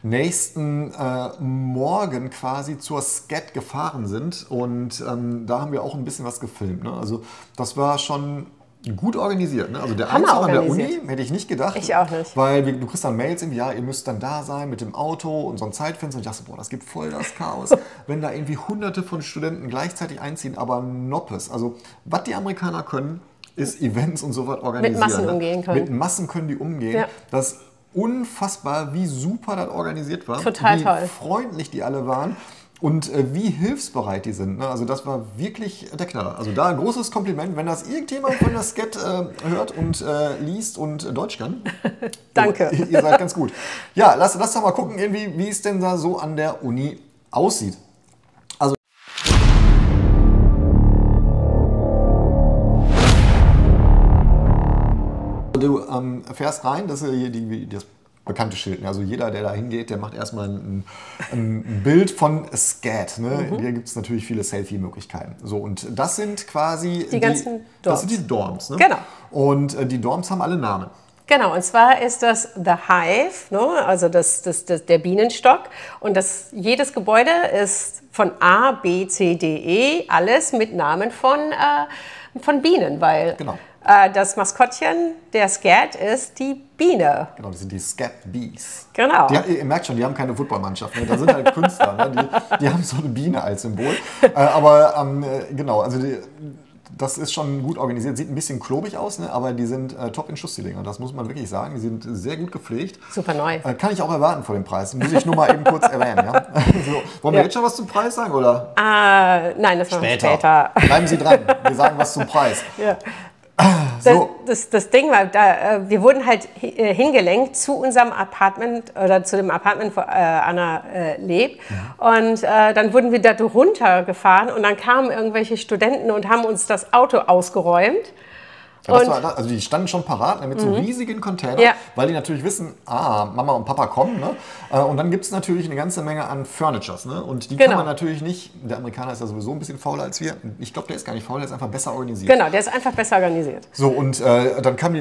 nächsten Morgen quasi zur Scat gefahren sind. Und da haben wir auch ein bisschen was gefilmt. Ne? Also das war schon gut organisiert. Ne? Also der Einzug an der Uni hätte ich nicht gedacht. Ich auch nicht. Weil du kriegst dann Mails, irgendwie, ja, ihr müsst dann da sein mit dem Auto und so ein Zeitfenster. Und ich dachte, boah, das gibt voll das Chaos, wenn da irgendwie hunderte von Studenten gleichzeitig einziehen, aber noppes. Also was die Amerikaner können, ist Events und sowas organisieren. Mit Massen umgehen können. Mit Massen können die umgehen. Ja. Das ist unfassbar, wie super das organisiert war. Total toll. Wie freundlich die alle waren. Und wie hilfsbereit die sind. Ne? Also das war wirklich der Knaller. Also da ein großes Kompliment, wenn das irgendjemand von der Scat hört und liest und Deutsch kann. Danke. Ihr seid ganz gut. Ja, lass doch mal gucken, irgendwie, wie es denn da so an der Uni aussieht. Also du fährst rein, das ist hier das bekannte Schild. Also jeder, der da hingeht, der macht erstmal ein Bild von Scat. Ne? Hier gibt es natürlich viele Selfie-Möglichkeiten. So, und das sind quasi die ganzen Dorms. Das sind die Dorms. Ne? Genau. Und die Dorms haben alle Namen. Genau, und zwar ist das The Hive, ne? Also der Bienenstock. Und jedes Gebäude ist von A, B, C, D, E, alles mit Namen von Bienen, weil genau. Das Maskottchen der Scat ist die Biene. Genau, das sind die Scat Bees. Genau. Ihr merkt schon, die haben keine Footballmannschaft. Ne? Da sind halt Künstler. Ne? Die haben so eine Biene als Symbol. Genau, also das ist schon gut organisiert. Sieht ein bisschen klobig aus, ne? Aber die sind top in Schuss, die Dinger. Das muss man wirklich sagen. Die sind sehr gut gepflegt. Super neu. Kann ich auch erwarten vor dem Preis. Muss ich nur mal eben kurz erwähnen. Ja? So, wollen wir jetzt schon was zum Preis sagen? Oder? Nein, das machen wir später. Bleiben Sie dran. Wir sagen was zum Preis. Ja. So. Das Ding war, wir wurden halt hingelenkt zu unserem Apartment oder zu dem Apartment, wo Anna lebt. Und dann wurden wir da runtergefahren und dann kamen irgendwelche Studenten und haben uns das Auto ausgeräumt. Ja, also die standen schon parat, ne, mit so riesigen Containern, weil die natürlich wissen, Mama und Papa kommen. Ne? Und dann gibt es natürlich eine ganze Menge an Furnitures. Ne? Und die kann man natürlich nicht, der Amerikaner ist ja sowieso ein bisschen fauler als wir. Ich glaube, der ist gar nicht faul, der ist einfach besser organisiert. Genau, der ist einfach besser organisiert. So, und dann haben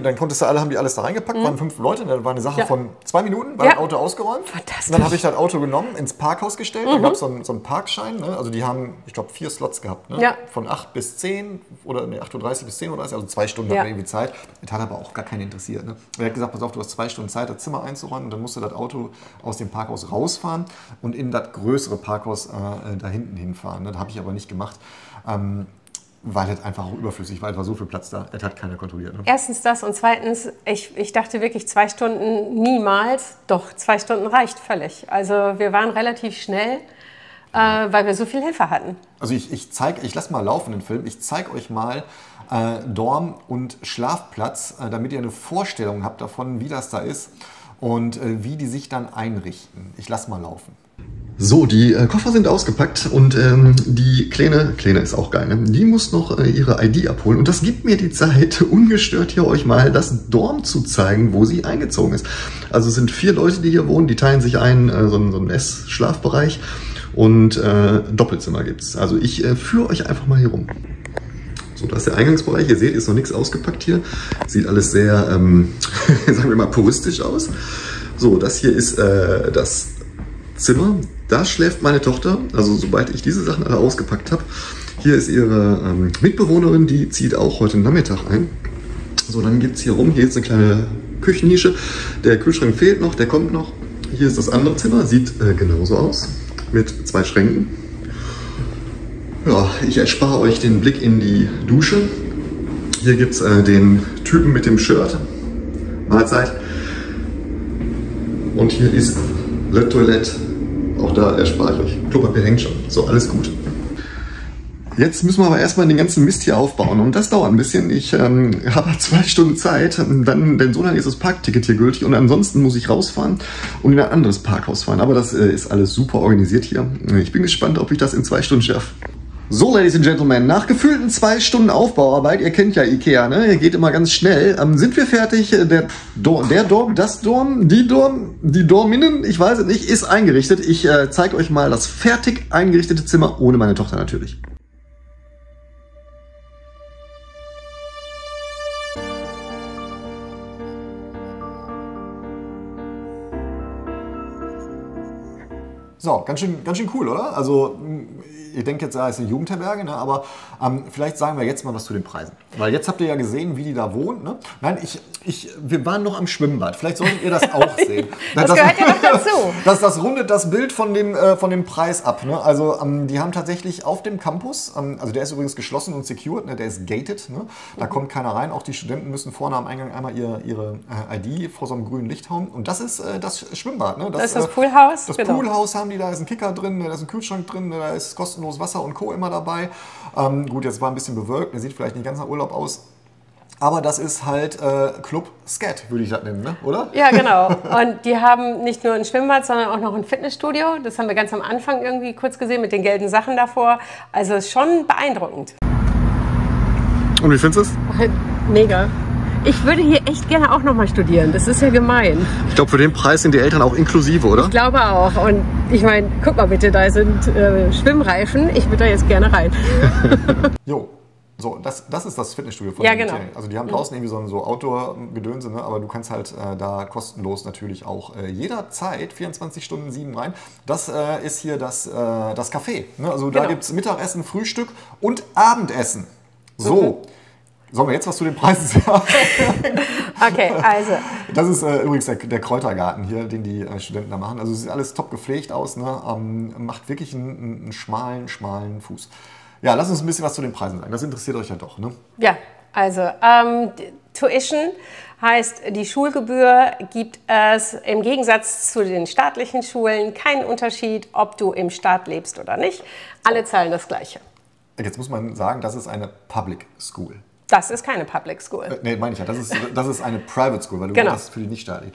die alles da reingepackt, waren 5 Leute. Das war eine Sache von 2 Minuten, war das Auto ausgeräumt. Fantastisch. Und dann habe ich das Auto genommen, ins Parkhaus gestellt. Da gab es so einen Parkschein. Ne? Also die haben, ich glaube, 4 Slots gehabt. Ne? Von 8 bis 10 oder 8:30 Uhr bis 10:30 Uhr, also 2 Stunden irgendwie Zeit. Das hat aber auch gar keinen interessiert. Ne? Er hat gesagt, pass auf, du hast 2 Stunden Zeit, das Zimmer einzuräumen und dann musst du das Auto aus dem Parkhaus rausfahren und in das größere Parkhaus da hinten hinfahren. Ne? Das habe ich aber nicht gemacht, weil das einfach auch überflüssig war. Es war so viel Platz da, das hat keiner kontrolliert. Ne? Erstens das und zweitens, ich dachte wirklich 2 Stunden niemals, doch 2 Stunden reicht völlig. Also wir waren relativ schnell. Weil wir so viel Hilfe hatten. Also ich lasse mal laufen den Film, ich zeige euch mal Dorm und Schlafplatz, damit ihr eine Vorstellung habt davon, wie das da ist und wie die sich dann einrichten. Ich lasse mal laufen. So, die Koffer sind ausgepackt und die Kleine ist auch geil, ne? Die muss noch ihre ID abholen und das gibt mir die Zeit, ungestört hier euch mal das Dorm zu zeigen, wo sie eingezogen ist. Also es sind 4 Leute, die hier wohnen, die teilen sich ein, so einen Ess-Schlafbereich. Und Doppelzimmer gibt es. Also ich führe euch einfach mal hier rum. So, das ist der Eingangsbereich. Ihr seht, ist noch nichts ausgepackt hier. Sieht alles sehr, sagen wir mal, puristisch aus. So, das hier ist das Zimmer. Da schläft meine Tochter. Also sobald ich diese Sachen alle ausgepackt habe. Hier ist ihre Mitbewohnerin, die zieht auch heute Nachmittag ein. So, dann gibt es hier rum. Hier ist eine kleine Küchennische. Der Kühlschrank fehlt noch, der kommt noch. Hier ist das andere Zimmer. Sieht genauso aus. Mit 2 Schränken. Ja, ich erspare euch den Blick in die Dusche. Hier gibt es den Typen mit dem Shirt. Mahlzeit. Und hier ist Le Toilette. Auch da erspare ich euch. Klopapier hängt schon. So, alles gut. Jetzt müssen wir aber erstmal den ganzen Mist hier aufbauen und das dauert ein bisschen. Ich habe 2 Stunden Zeit, denn so lange ist das Parkticket hier gültig und ansonsten muss ich rausfahren und in ein anderes Parkhaus fahren. Aber das ist alles super organisiert hier. Ich bin gespannt, ob ich das in 2 Stunden schaffe. So, Ladies and Gentlemen, nach gefühlten 2 Stunden Aufbauarbeit, ihr kennt ja Ikea, ne? Geht immer ganz schnell, sind wir fertig. Die Dorminnen, ich weiß es nicht, ist eingerichtet. Ich zeige euch mal das fertig eingerichtete Zimmer, ohne meine Tochter natürlich. So, ganz schön cool, oder? Also, ihr denkt jetzt, es ist eine Jugendherberge, ne? Aber vielleicht sagen wir jetzt mal was zu den Preisen. Weil jetzt habt ihr ja gesehen, wie die da wohnt. Ne? Nein, wir waren noch am Schwimmbad. Vielleicht solltet ihr das auch sehen. Das gehört ja noch dazu. Das rundet das Bild von dem Preis ab. Ne? Also, die haben tatsächlich auf dem Campus, also der ist übrigens geschlossen und secured, ne? Der ist gated. Ne? Da kommt keiner rein. Auch die Studenten müssen vorne am Eingang einmal ihre ID vor so einem grünen Licht hauen. Und das ist das Schwimmbad. Ne? Das ist das Poolhaus. Das Poolhaus haben die, da ist ein Kicker drin, da ist ein Kühlschrank drin, da ist kostenlos Wasser und Co. immer dabei. Gut, jetzt war ein bisschen bewölkt, der sieht vielleicht nicht ganz nach Urlaub aus. Aber das ist halt Club Scat, würde ich das nennen, ne? Oder? Ja, genau. Und die haben nicht nur ein Schwimmbad, sondern auch noch ein Fitnessstudio. Das haben wir ganz am Anfang irgendwie kurz gesehen mit den gelben Sachen davor. Also ist schon beeindruckend. Und wie findest du es? Mega. Ich würde hier echt gerne auch noch mal studieren. Das ist ja gemein. Ich glaube, für den Preis sind die Eltern auch inklusive, oder? Ich glaube auch. Und ich meine, guck mal bitte, da sind Schwimmreifen. Ich würde da jetzt gerne rein. Jo. So, das ist das Fitnessstudio von ja, genau. Also die haben draußen irgendwie so Outdoor-Gedönse, ne? Aber du kannst halt da kostenlos natürlich auch jederzeit 24 Stunden 7 rein. Das ist hier das Café. Ne? Also da gibt es Mittagessen, Frühstück und Abendessen. So. Sollen wir jetzt was zu den Preisen sagen? Okay, also. Das ist übrigens der Kräutergarten hier, den die Studenten da machen. Also es sieht alles top gepflegt aus, ne? Macht wirklich einen schmalen Fuß. Ja, lass uns ein bisschen was zu den Preisen sagen. Das interessiert euch ja doch, ne? Ja, also Tuition heißt, die Schulgebühr gibt es im Gegensatz zu den staatlichen Schulen keinen Unterschied, ob du im Staat lebst oder nicht. Alle zahlen das Gleiche. Jetzt muss man sagen, das ist eine Public School. Das ist keine Public School. Nee, meine ich ja. Das ist eine Private School, weil du das für die nicht staatlich.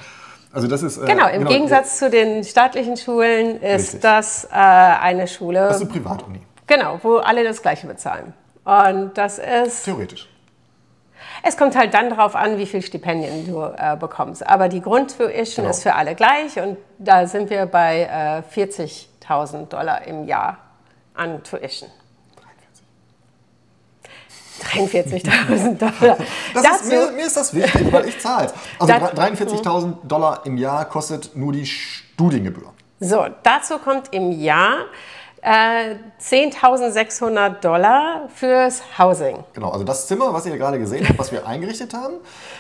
Also das ist, genau, im Gegensatz zu den staatlichen Schulen ist richtig. Das eine Schule. Das ist eine Privatuni. Genau, wo alle das Gleiche bezahlen. Und das ist... Theoretisch. Es kommt halt dann darauf an, wie viele Stipendien du bekommst. Aber die Grundtuition ist für alle gleich und da sind wir bei $40.000 im Jahr an Tuition. 43.000 $. Mir ist das wichtig, weil ich zahle es. Also $43.000 im Jahr kostet nur die Studiengebühr. So, dazu kommt im Jahr $10.600 fürs Housing. Genau, also das Zimmer, was ihr gerade gesehen habt, was wir eingerichtet haben,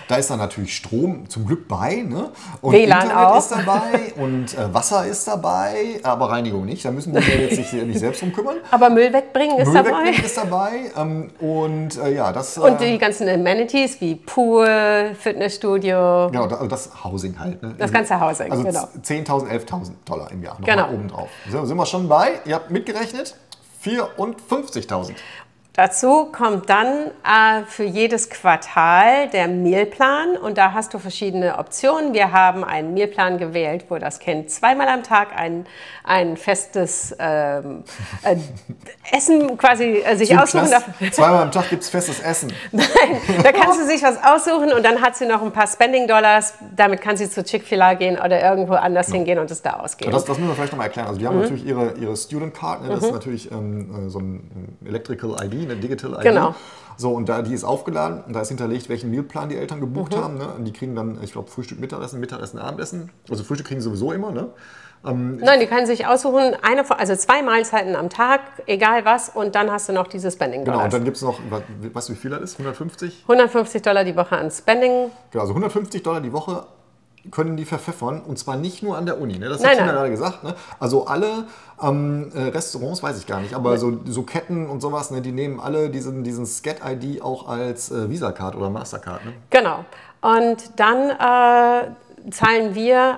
da ist dann natürlich Strom zum Glück bei, ne? Und WLAN Internet auch. ist dabei und Wasser ist dabei, aber Reinigung nicht. Da müssen wir jetzt sich nicht selbst drum kümmern. Aber Müll wegbringen ist dabei. Müll wegbringen ist dabei das... Und die ganzen Amenities wie Pool, Fitnessstudio. Genau, also das Housing halt. Ne? Das ganze Housing, also genau. $10.000, $11.000 im Jahr, noch genau. mal obendrauf. So, sind wir schon bei, ihr habt mitgerechnet, 54.000. Dazu kommt dann für jedes Quartal der Mealplan und da hast du verschiedene Optionen. Wir haben einen Mealplan gewählt, wo das Kind zweimal am Tag ein festes Essen quasi sich aussuchen darf. Zweimal am Tag gibt es festes Essen. Nein, da kannst du sich was aussuchen und dann hat sie noch ein paar Spending Dollars. Damit kann sie zu Chick-fil-A gehen oder irgendwo anders hingehen und es da ausgeben. Das müssen wir vielleicht nochmal erklären. Also die haben natürlich ihre Student Card, ne? Das ist natürlich so ein Electrical ID, eine Digital ID. Genau. So, und die ist aufgeladen und da ist hinterlegt, welchen Mealplan die Eltern gebucht haben. Ne? Und die kriegen dann, ich glaube, Frühstück, Mittagessen, Abendessen. Also Frühstück kriegen sie sowieso immer, ne? Nein, die können sich aussuchen, also 2 Mahlzeiten am Tag, egal was, und dann hast du noch diese Spending Dollars. Genau, und dann gibt es noch, weißt du, wie viel das ist? 150? $150 die Woche an Spending. Genau, also $150 die Woche können die verpfeffern und zwar nicht nur an der Uni. Ne? Das hat Tina gerade gesagt. Ne? Also alle Restaurants, weiß ich gar nicht, aber so Ketten und sowas, ne, die nehmen alle diesen Scat-ID auch als Visa-Card oder Mastercard. Ne? Genau. Und dann zahlen wir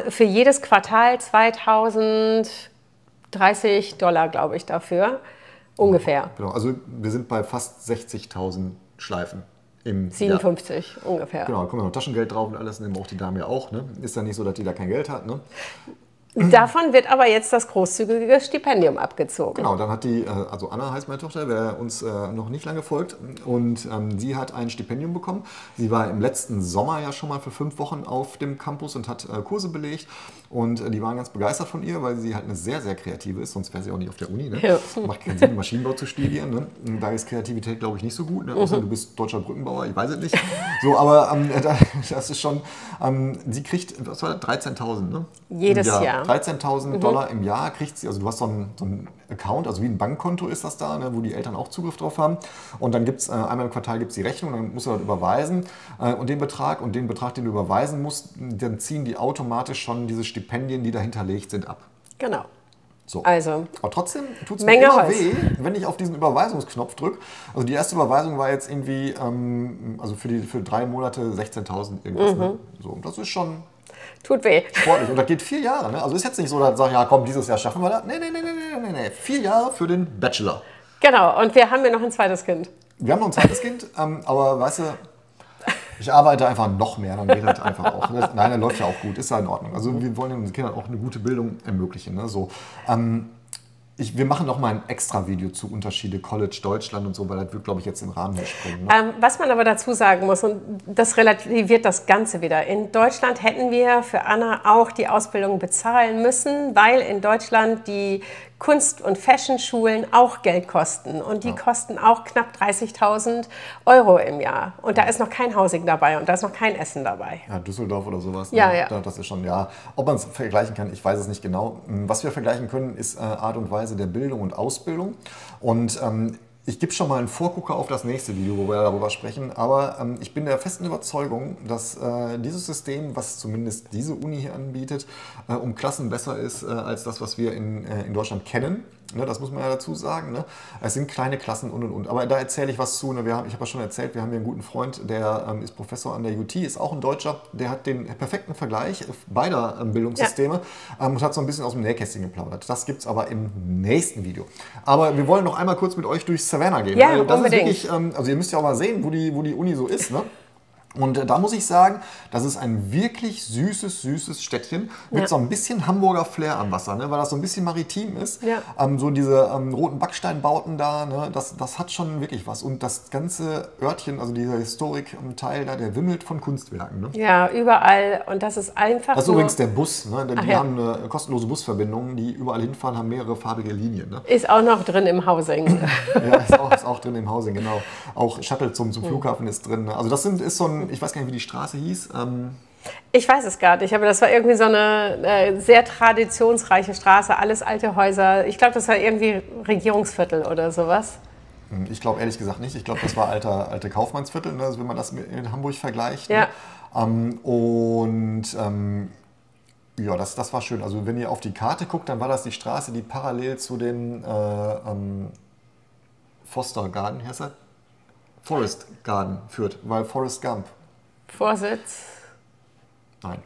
für jedes Quartal $2.030, glaube ich, dafür. Ungefähr. Genau, also wir sind bei fast 60.000 Schleifen. 57 ungefähr. Genau, da kommt noch Taschengeld drauf und alles, nehmen auch die Dame ja auch. Ne? Ist ja nicht so, dass die da kein Geld hat. Ne? Davon wird aber jetzt das großzügige Stipendium abgezogen. Genau, dann hat also Anna heißt meine Tochter, wer uns noch nicht lange folgt, und sie hat ein Stipendium bekommen. Sie war im letzten Sommer ja schon mal für 5 Wochen auf dem Campus und hat Kurse belegt. Und die waren ganz begeistert von ihr, weil sie halt eine sehr, sehr kreative ist, sonst wäre sie auch nicht auf der Uni. Ne? Ja. Macht keinen Sinn, Maschinenbau zu studieren. Ne? Da ist Kreativität, glaube ich, nicht so gut. Ne? Außer du bist deutscher Brückenbauer, ich weiß es nicht. So, aber das ist schon, sie kriegt, was war das, 13.000, ne? Jedes Jahr. $13.000 im Jahr kriegt sie, also du hast so einen Account, also wie ein Bankkonto ist das da, ne, wo die Eltern auch Zugriff drauf haben. Und dann gibt es einmal im Quartal gibt's die Rechnung, dann musst du das überweisen und den Betrag, den du überweisen musst, dann ziehen die automatisch schon diese Stipendien, die dahinterlegt sind, ab. Genau. So. Also, aber trotzdem tut es mir immer weh, wenn ich auf diesen Überweisungsknopf drücke. Also die erste Überweisung war jetzt irgendwie, also für 3 Monate 16.000 irgendwas. Ne? So, das ist schon... Tut weh. Sportlich. Und das geht 4 Jahre. Ne? Also ist jetzt nicht so, dass ich sage, ja komm, dieses Jahr schaffen wir das. Nee. 4 Jahre für den Bachelor. Genau, und wir haben ja noch ein zweites Kind. Wir haben noch ein zweites Kind, aber weißt du, ich arbeite einfach noch mehr, dann geht das einfach auch. Nein, der läuft ja auch gut, ist ja in Ordnung. Also wir wollen unseren Kindern auch eine gute Bildung ermöglichen. Ne? So, wir machen noch mal ein extra Video zu Unterschiede College Deutschland und so, weil das wird, glaube ich, jetzt den Rahmen hier springen. Ne? Was man aber dazu sagen muss, und das relativiert das Ganze wieder, in Deutschland hätten wir für Anna auch die Ausbildung bezahlen müssen, weil in Deutschland die Kunst- und Fashion-Schulen auch Geld kosten und die kosten auch knapp 30.000 € im Jahr. Und da ist noch kein Housing dabei und da ist noch kein Essen dabei. Ja, Düsseldorf oder sowas. Ne? Ja. Das ist schon, ja. Ob man es vergleichen kann, ich weiß es nicht genau. Was wir vergleichen können, ist Art und Weise der Bildung und Ausbildung. Und Ich gebe schon mal einen Vorgucker auf das nächste Video, wo wir darüber sprechen, aber ich bin der festen Überzeugung, dass dieses System, was zumindest diese Uni hier anbietet, um Klassen besser ist als das, was wir in Deutschland kennen. Ne, das muss man ja dazu sagen. Ne? Es sind kleine Klassen und. Aber da erzähle ich was zu. Ne? Ich habe ja schon erzählt, wir haben hier einen guten Freund, der ist Professor an der UT, ist auch ein Deutscher. Der hat den perfekten Vergleich beider Bildungssysteme und hat so ein bisschen aus dem Nähkästchen geplaudert. Das gibt es aber im nächsten Video. Aber wir wollen noch einmal kurz mit euch durch Savannah gehen. Ja, das unbedingt. ist wirklich, also ihr müsst ja auch mal sehen, wo die Uni so ist. Ne? Und da muss ich sagen, das ist ein wirklich süßes Städtchen mit so ein bisschen Hamburger Flair am Wasser, ne? Weil das so ein bisschen maritim ist. Ja. So diese roten Backsteinbauten da, ne? Das hat schon wirklich was. Und das ganze Örtchen, also dieser Historik-Teil da, der wimmelt von Kunstwerken. Ne? Ja, überall. Und das ist einfach Das ist übrigens der Bus. Ne? Die ja. haben eine kostenlose Busverbindung, die überall hinfahren, haben mehrere farbige Linien. Ne? Ist auch noch drin im Housing. Ja, ist auch drin im Housing, genau. Auch Shuttle zum Flughafen ist drin. Ne? Also das ist so ein, ich weiß gar nicht, wie die Straße hieß. Ich weiß es gar nicht, aber das war irgendwie so eine sehr traditionsreiche Straße, alles alte Häuser. Ich glaube, das war irgendwie Regierungsviertel oder sowas. Ich glaube ehrlich gesagt nicht. Ich glaube, das war alte Kaufmannsviertel, ne? Also wenn man das in Hamburg vergleicht. Ja. Ne? Ja, das war schön. Also wenn ihr auf die Karte guckt, dann war das die Straße, die parallel zu dem Foster Garden, heißt er? Forest Garden führt, weil Forrest Gump. Vorsitz. Nein.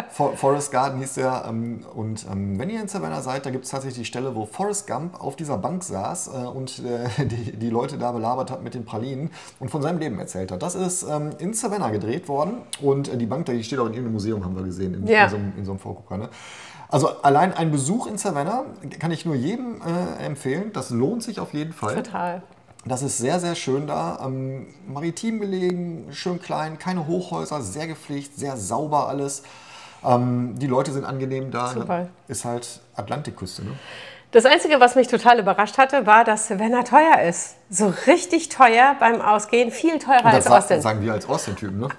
Forest Garden hieß der. Wenn ihr in Savannah seid, da gibt es tatsächlich die Stelle, wo Forrest Gump auf dieser Bank saß und die Leute da belabert hat mit den Pralinen und von seinem Leben erzählt hat. Das ist in Savannah gedreht worden und die Bank, die steht auch in irgendeinem Museum, haben wir gesehen, in so einem Vorgucker. Ne? Also allein ein Besuch in Savannah kann ich nur jedem empfehlen. Das lohnt sich auf jeden Fall. Total. Das ist sehr schön da, maritim gelegen, schön klein, keine Hochhäuser, sehr gepflegt, sehr sauber alles. Die Leute sind angenehm da. Super. Ne? Ist halt Atlantikküste. Ne? Das Einzige, was mich total überrascht hatte, war, dass Savannah teuer ist. So richtig teuer beim Ausgehen, viel teurer als Austin. Das sagen wir als Austin-Typen, ne?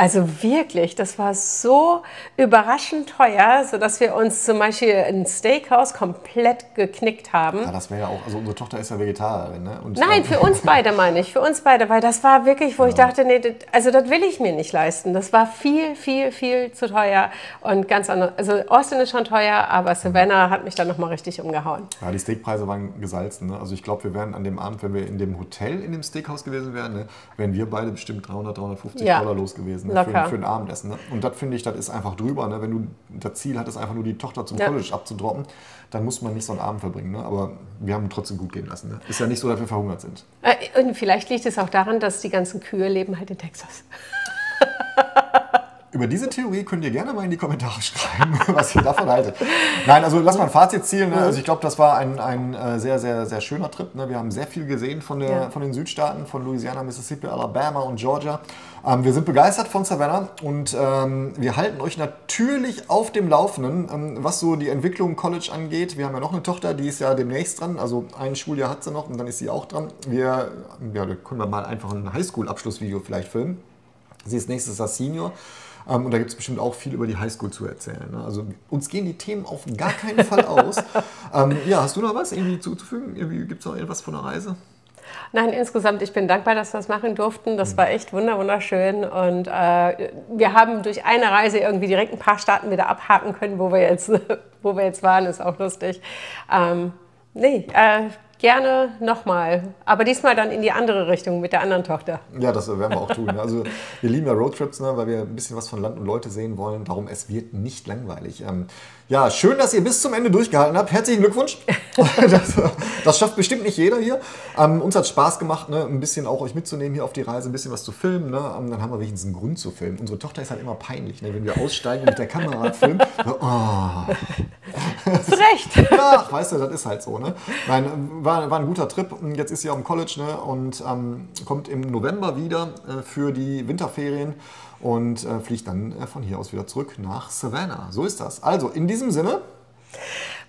Also wirklich, das war so überraschend teuer, sodass wir uns zum Beispiel ein Steakhouse komplett geknickt haben. Ja, das wäre ja auch, also unsere Tochter ist ja Vegetarierin, ne? Und Nein, für uns beide meine ich, für uns beide, weil das war wirklich, wo ich dachte, nee, das will ich mir nicht leisten. Das war viel zu teuer und ganz anders. Also Austin ist schon teuer, aber Savannah hat mich dann nochmal richtig umgehauen. Ja, die Steakpreise waren gesalzen, ne? Also ich glaube, wir wären an dem Abend, wenn wir in dem Hotel in dem Steakhouse gewesen wären, ne, wären wir beide bestimmt 350 Dollar los gewesen. Für ein Abendessen. Ne? Und das finde ich, das ist einfach drüber. Ne? Wenn du das Ziel hattest, einfach nur die Tochter zum College abzudroppen, dann muss man nicht so einen Abend verbringen. Ne? Aber wir haben trotzdem gut gehen lassen. Ne? Ist ja nicht so, dass wir verhungert sind. Und vielleicht liegt es auch daran, dass die ganzen Kühe leben halt in Texas. Über diese Theorie könnt ihr gerne mal in die Kommentare schreiben, was ihr davon haltet. Nein, also lass mal ein Fazit zielen. Ne? Also ich glaube, das war ein sehr schöner Trip. Ne? Wir haben sehr viel gesehen von den Südstaaten, von Louisiana, Mississippi, Alabama und Georgia. Wir sind begeistert von Savannah und wir halten euch natürlich auf dem Laufenden, was so die Entwicklung im College angeht. Wir haben ja noch eine Tochter, die ist ja demnächst dran. Also ein Schuljahr hat sie noch und dann ist sie auch dran. Da können wir mal einfach ein Highschool-Abschlussvideo vielleicht filmen. Sie ist nächstes Jahr Senior. Und da gibt es bestimmt auch viel über die Highschool zu erzählen. Ne? Also uns gehen die Themen auf gar keinen Fall aus. Hast du noch was irgendwie zuzufügen? Gibt es noch etwas von der Reise? Nein, insgesamt, ich bin dankbar, dass wir das machen durften. Das war echt wunderschön. Und wir haben durch eine Reise irgendwie direkt ein paar Staaten wieder abhaken können, wo wir jetzt waren. Ist auch lustig. Gerne nochmal, aber diesmal dann in die andere Richtung mit der anderen Tochter. Ja, das werden wir auch tun. Also wir lieben ja Roadtrips, ne, weil wir ein bisschen was von Land und Leute sehen wollen. Darum, es wird nicht langweilig. Ja, schön, dass ihr bis zum Ende durchgehalten habt. Herzlichen Glückwunsch. Das schafft bestimmt nicht jeder hier. Uns hat Spaß gemacht, ne, ein bisschen auch euch mitzunehmen hier auf die Reise, ein bisschen was zu filmen. Ne. Dann haben wir wenigstens einen Grund zu filmen. Unsere Tochter ist halt immer peinlich, ne, wenn wir aussteigen und mit der Kamera filmen. So, Zu Recht. Ja, weißt du, das ist halt so. Ne. Nein, war ein guter Trip. Jetzt ist sie am College, ne, und kommt im November wieder für die Winterferien und fliegt dann von hier aus wieder zurück nach Savannah. So ist das. Also in diesem Sinne.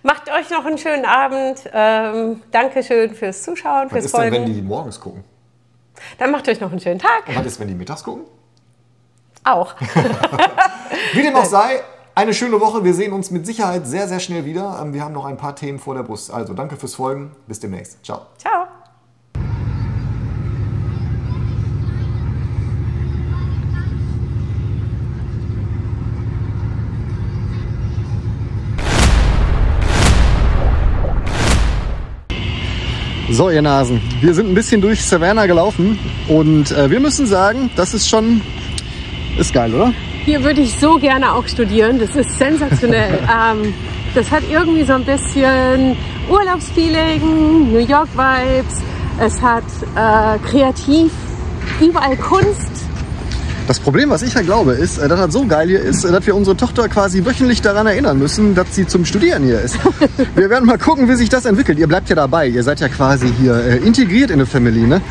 Macht euch noch einen schönen Abend. Dankeschön fürs Zuschauen, fürs Folgen. Was ist denn, wenn die morgens gucken? Dann macht euch noch einen schönen Tag. Und was ist, wenn die mittags gucken? Auch. Wie dem auch sei, Eine schöne Woche. Wir sehen uns mit Sicherheit sehr, sehr schnell wieder. Wir haben noch ein paar Themen vor der Brust. Also danke fürs Folgen. Bis demnächst. Ciao. Ciao. So, ihr Nasen, wir sind ein bisschen durch Savannah gelaufen und wir müssen sagen, das ist geil, oder? Hier würde ich so gerne auch studieren, das ist sensationell. Das hat irgendwie so ein bisschen Urlaubsfeeling, New York Vibes, es hat kreativ, überall Kunst. Das Problem, was ich ja glaube, ist, dass das so geil hier ist, dass wir unsere Tochter quasi wöchentlich daran erinnern müssen, dass sie zum Studieren hier ist. Wir werden mal gucken, wie sich das entwickelt. Ihr bleibt ja dabei, ihr seid ja quasi hier integriert in eine Family, ne?